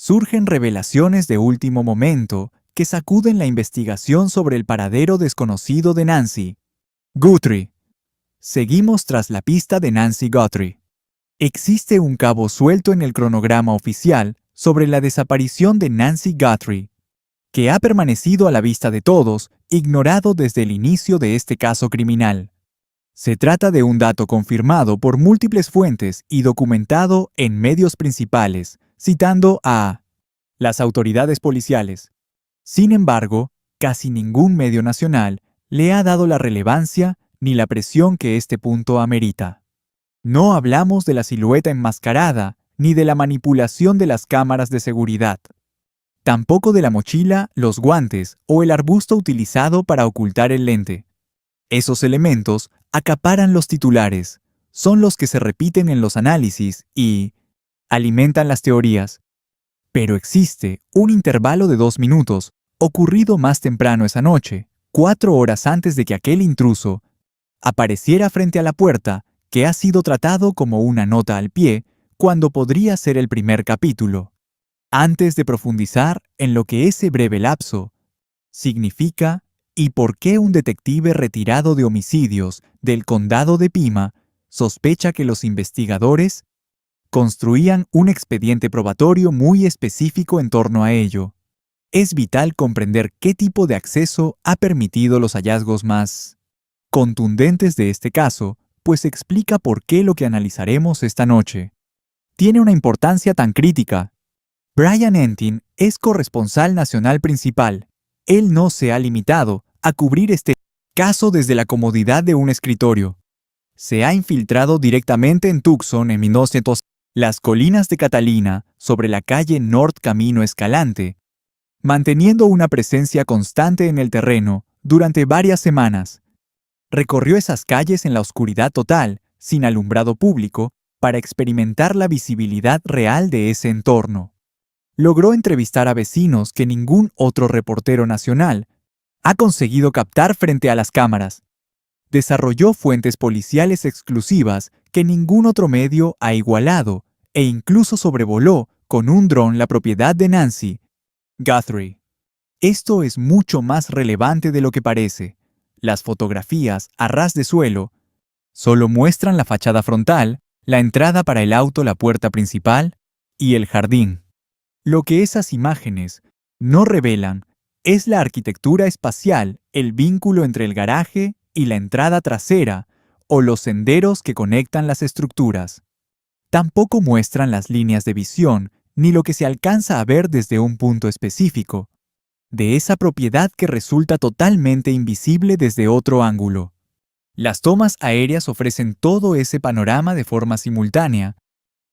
surgen revelaciones de último momento que sacuden la investigación sobre el paradero desconocido de Nancy Guthrie. Seguimos tras la pista de Nancy Guthrie. Existe un cabo suelto en el cronograma oficial sobre la desaparición de Nancy Guthrie, que ha permanecido a la vista de todos, ignorado desde el inicio de este caso criminal. Se trata de un dato confirmado por múltiples fuentes y documentado en medios principales, citando a las autoridades policiales. Sin embargo, casi ningún medio nacional le ha dado la relevancia ni la presión que este punto amerita. No hablamos de la silueta enmascarada ni de la manipulación de las cámaras de seguridad. Tampoco de la mochila, los guantes o el arbusto utilizado para ocultar el lente. Esos elementos acaparan los titulares, son los que se repiten en los análisis y alimentan las teorías. Pero existe un intervalo de 2 minutos, ocurrido más temprano esa noche, 4 horas antes de que aquel intruso apareciera frente a la puerta, que ha sido tratado como una nota al pie, cuando podría ser el primer capítulo. Antes de profundizar en lo que ese breve lapso significa y por qué un detective retirado de homicidios del condado de Pima sospecha que los investigadores construían un expediente probatorio muy específico en torno a ello, es vital comprender qué tipo de acceso ha permitido los hallazgos más contundentes de este caso, pues explica por qué lo que analizaremos esta noche tiene una importancia tan crítica. Brian Entin es corresponsal nacional principal. Él no se ha limitado a cubrir este caso desde la comodidad de un escritorio. Se ha infiltrado directamente en Tucson en 1900, las colinas de Catalina, sobre la calle North Camino Escalante, manteniendo una presencia constante en el terreno durante varias semanas. Recorrió esas calles en la oscuridad total, sin alumbrado público, para experimentar la visibilidad real de ese entorno. Logró entrevistar a vecinos que ningún otro reportero nacional ha conseguido captar frente a las cámaras. Desarrolló fuentes policiales exclusivas que ningún otro medio ha igualado e incluso sobrevoló con un dron la propiedad de Nancy Guthrie. Esto es mucho más relevante de lo que parece. Las fotografías a ras de suelo solo muestran la fachada frontal, la entrada para el auto, la puerta principal y el jardín. Lo que esas imágenes no revelan es la arquitectura espacial, el vínculo entre el garaje y la entrada trasera o los senderos que conectan las estructuras. Tampoco muestran las líneas de visión ni lo que se alcanza a ver desde un punto específico, de esa propiedad que resulta totalmente invisible desde otro ángulo. Las tomas aéreas ofrecen todo ese panorama de forma simultánea,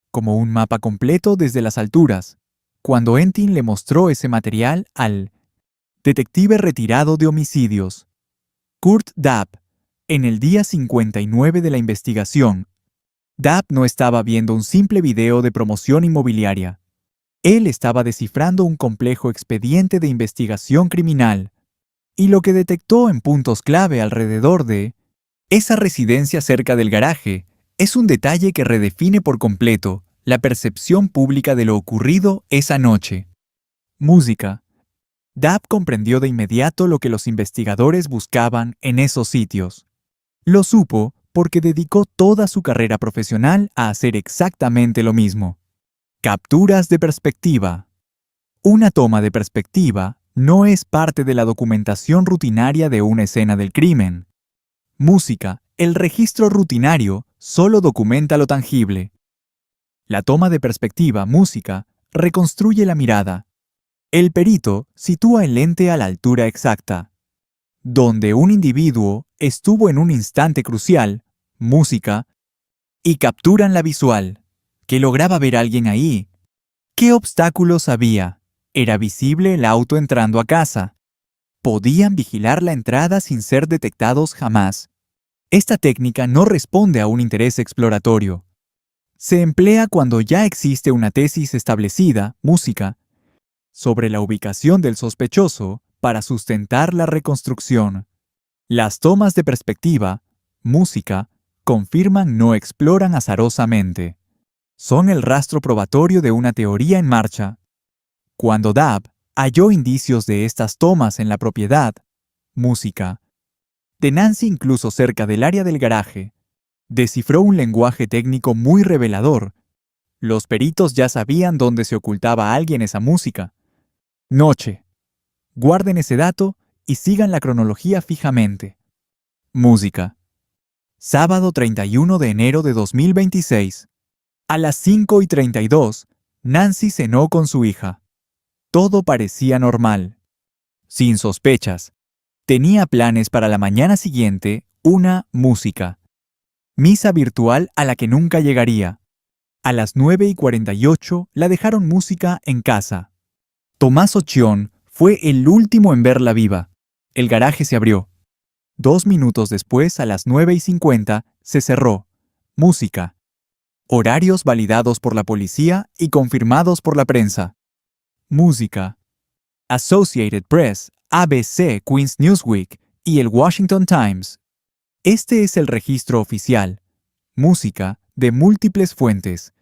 como un mapa completo desde las alturas. Cuando Entin le mostró ese material al detective retirado de homicidios, Kurt Dapp, en el día 59 de la investigación, Dapp no estaba viendo un simple video de promoción inmobiliaria. Él estaba descifrando un complejo expediente de investigación criminal, y lo que detectó en puntos clave alrededor de esa residencia cerca del garaje es un detalle que redefine por completo la percepción pública de lo ocurrido esa noche. Música. Dapp comprendió de inmediato lo que los investigadores buscaban en esos sitios. Lo supo porque dedicó toda su carrera profesional a hacer exactamente lo mismo. Capturas de perspectiva. Una toma de perspectiva no es parte de la documentación rutinaria de una escena del crimen. Música. El registro rutinario solo documenta lo tangible. La toma de perspectiva, música, reconstruye la mirada. El perito sitúa el lente a la altura exacta. Donde un individuo estuvo en un instante crucial, música, y capturan la visual, que lograba ver a alguien ahí. ¿Qué obstáculos había? Era visible el auto entrando a casa. Podían vigilar la entrada sin ser detectados jamás. Esta técnica no responde a un interés exploratorio. Se emplea cuando ya existe una tesis establecida, música, sobre la ubicación del sospechoso para sustentar la reconstrucción. Las tomas de perspectiva, música, confirman no exploran azarosamente. Son el rastro probatorio de una teoría en marcha. Cuando Dab halló indicios de estas tomas en la propiedad, música, de Nancy incluso cerca del área del garaje, descifró un lenguaje técnico muy revelador. Los peritos ya sabían dónde se ocultaba a alguien esa música. Noche. Guarden ese dato y sigan la cronología fijamente. Música. Sábado 31 de enero de 2026. A las 5:32, Nancy cenó con su hija. Todo parecía normal. Sin sospechas. Tenía planes para la mañana siguiente, una música. Misa virtual a la que nunca llegaría. A las 9:48 la dejaron música en casa. Tomás Ochión fue el último en verla viva. El garaje se abrió. 2 minutos después, a las 9:50, se cerró. Música. Horarios validados por la policía y confirmados por la prensa. Música. Associated Press, ABC, Queens Newsweek y el Washington Times. Este es el registro oficial. Música de múltiples fuentes.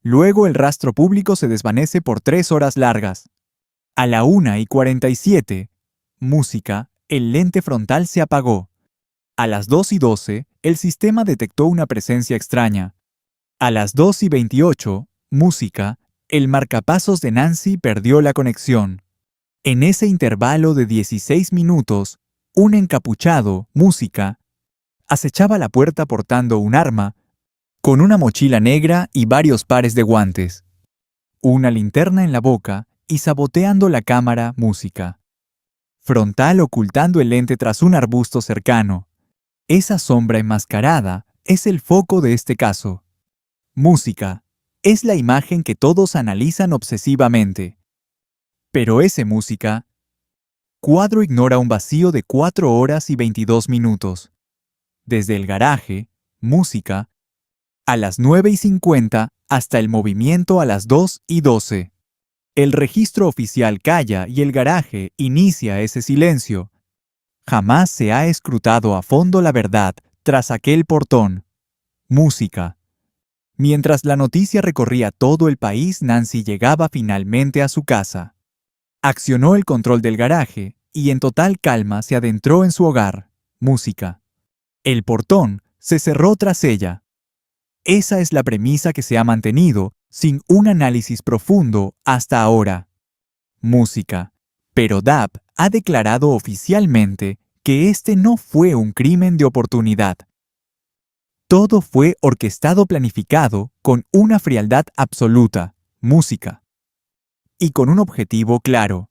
Luego el rastro público se desvanece por 3 horas largas. A la 1:47, música, el lente frontal se apagó. A las 2:12, el sistema detectó una presencia extraña. A las 2:28, música, el marcapasos de Nancy perdió la conexión. En ese intervalo de 16 minutos, un encapuchado, música, acechaba la puerta portando un arma, con una mochila negra y varios pares de guantes, una linterna en la boca y saboteando la cámara, música. Frontal ocultando el lente tras un arbusto cercano. Esa sombra enmascarada es el foco de este caso. Música es la imagen que todos analizan obsesivamente. Pero ese música, cuadro ignora un vacío de 4 horas y 22 minutos. Desde el garaje, música, a las 9:50 hasta el movimiento a las 2:12. El registro oficial calla y el garaje inicia ese silencio. Jamás se ha escrutado a fondo la verdad tras aquel portón. Música. Mientras la noticia recorría todo el país, Nancy llegaba finalmente a su casa. Accionó el control del garaje y en total calma se adentró en su hogar. Música. El portón se cerró tras ella. Esa es la premisa que se ha mantenido sin un análisis profundo hasta ahora. Música. Pero Dab ha declarado oficialmente que este no fue un crimen de oportunidad. Todo fue orquestado, planificado, con una frialdad absoluta. Música. Y con un objetivo claro.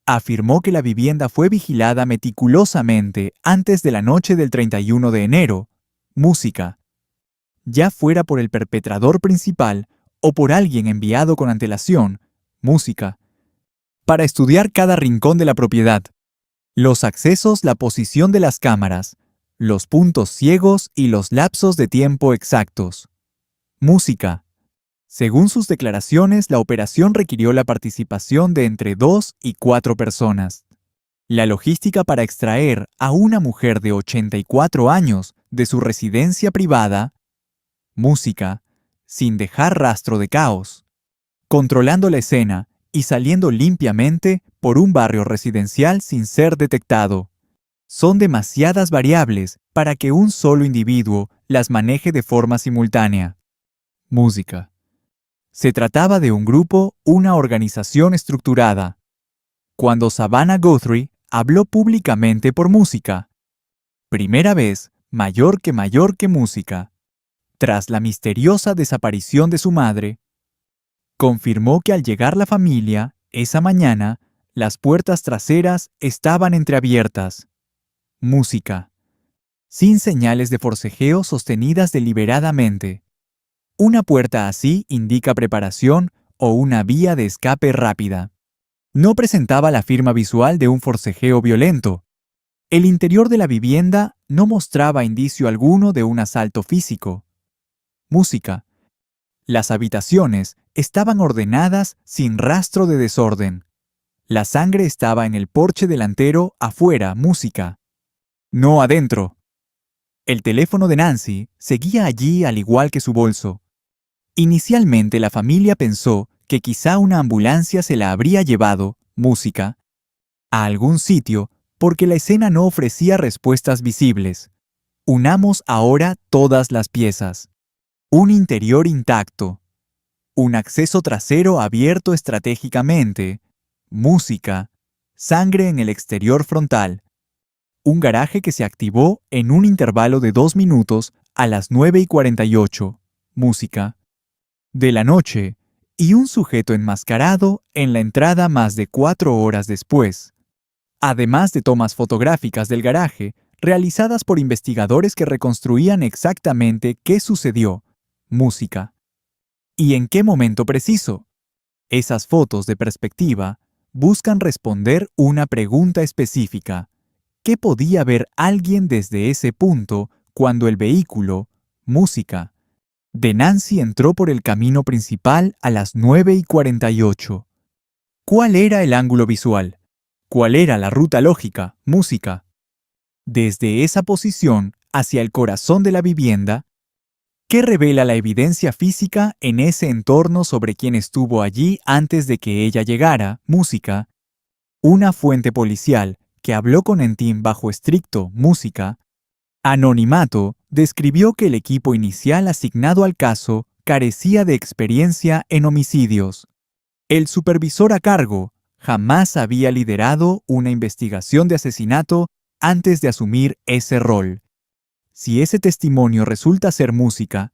Afirmó que la vivienda fue vigilada meticulosamente antes de la noche del 31 de enero. Música. Ya fuera por el perpetrador principal o por alguien enviado con antelación. Música. Para estudiar cada rincón de la propiedad. Los accesos, la posición de las cámaras, los puntos ciegos y los lapsos de tiempo exactos. Música. Según sus declaraciones, la operación requirió la participación de entre 2 y 4 personas. La logística para extraer a una mujer de 84 años de su residencia privada. Música, sin dejar rastro de caos. Controlando la escena y saliendo limpiamente por un barrio residencial sin ser detectado. Son demasiadas variables para que un solo individuo las maneje de forma simultánea. Música. Se trataba de un grupo, una organización estructurada. Cuando Savannah Guthrie habló públicamente por música. Primera vez, mayor que música. Tras la misteriosa desaparición de su madre, confirmó que al llegar la familia, esa mañana, las puertas traseras estaban entreabiertas. Música. Sin señales de forcejeo sostenidas deliberadamente. Una puerta así indica preparación o una vía de escape rápida. No presentaba la firma visual de un forcejeo violento. El interior de la vivienda no mostraba indicio alguno de un asalto físico. Música. Las habitaciones estaban ordenadas sin rastro de desorden. La sangre estaba en el porche delantero, afuera, música. No adentro. El teléfono de Nancy seguía allí al igual que su bolso. Inicialmente la familia pensó que quizá una ambulancia se la habría llevado, música, a algún sitio porque la escena no ofrecía respuestas visibles. Unamos ahora todas las piezas. Un interior intacto. Un acceso trasero abierto estratégicamente. Música. Sangre en el exterior frontal. Un garaje que se activó en un intervalo de 2 minutos a las 9:48. Música. De la noche. Y un sujeto enmascarado en la entrada más de 4 horas después. Además de tomas fotográficas del garaje, realizadas por investigadores que reconstruían exactamente qué sucedió. Música. ¿Y en qué momento preciso? Esas fotos de perspectiva buscan responder una pregunta específica. ¿Qué podía ver alguien desde ese punto cuando el vehículo, música, de Nancy entró por el camino principal a las 9:48? ¿Cuál era el ángulo visual? ¿Cuál era la ruta lógica, música? Desde esa posición hacia el corazón de la vivienda, ¿qué revela la evidencia física en ese entorno sobre quien estuvo allí antes de que ella llegara, música? Una fuente policial que habló con Entim bajo estricto, música, anonimato, describió que el equipo inicial asignado al caso carecía de experiencia en homicidios. El supervisor a cargo jamás había liderado una investigación de asesinato antes de asumir ese rol. Si ese testimonio resulta ser música,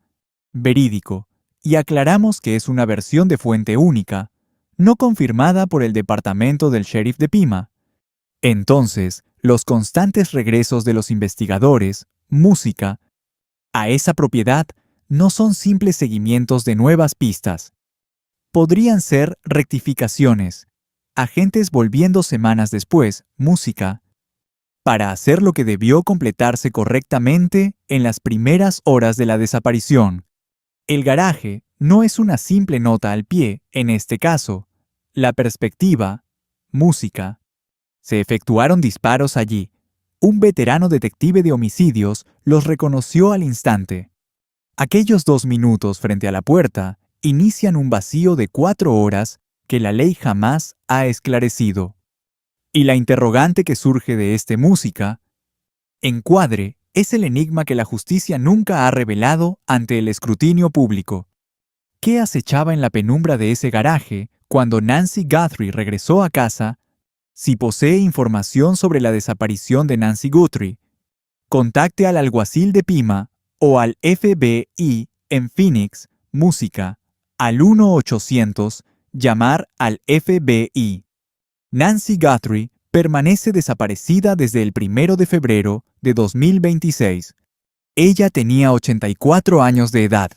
verídico, y aclaramos que es una versión de fuente única, no confirmada por el departamento del sheriff de Pima, entonces los constantes regresos de los investigadores, música, a esa propiedad no son simples seguimientos de nuevas pistas. Podrían ser rectificaciones, agentes volviendo semanas después, música, para hacer lo que debió completarse correctamente en las primeras horas de la desaparición. El garaje no es una simple nota al pie, en este caso. La perspectiva, música. Se efectuaron disparos allí. Un veterano detective de homicidios los reconoció al instante. Aquellos 2 minutos frente a la puerta inician un vacío de 4 horas que la ley jamás ha esclarecido. Y la interrogante que surge de música, encuadre, es el enigma que la justicia nunca ha revelado ante el escrutinio público. ¿Qué acechaba en la penumbra de ese garaje cuando Nancy Guthrie regresó a casa? Si posee información sobre la desaparición de Nancy Guthrie, contacte al alguacil de Pima o al FBI en Phoenix, música, al 1-800, llamar al FBI. Nancy Guthrie permanece desaparecida desde el 1 de febrero de 2026. Ella tenía 84 años de edad.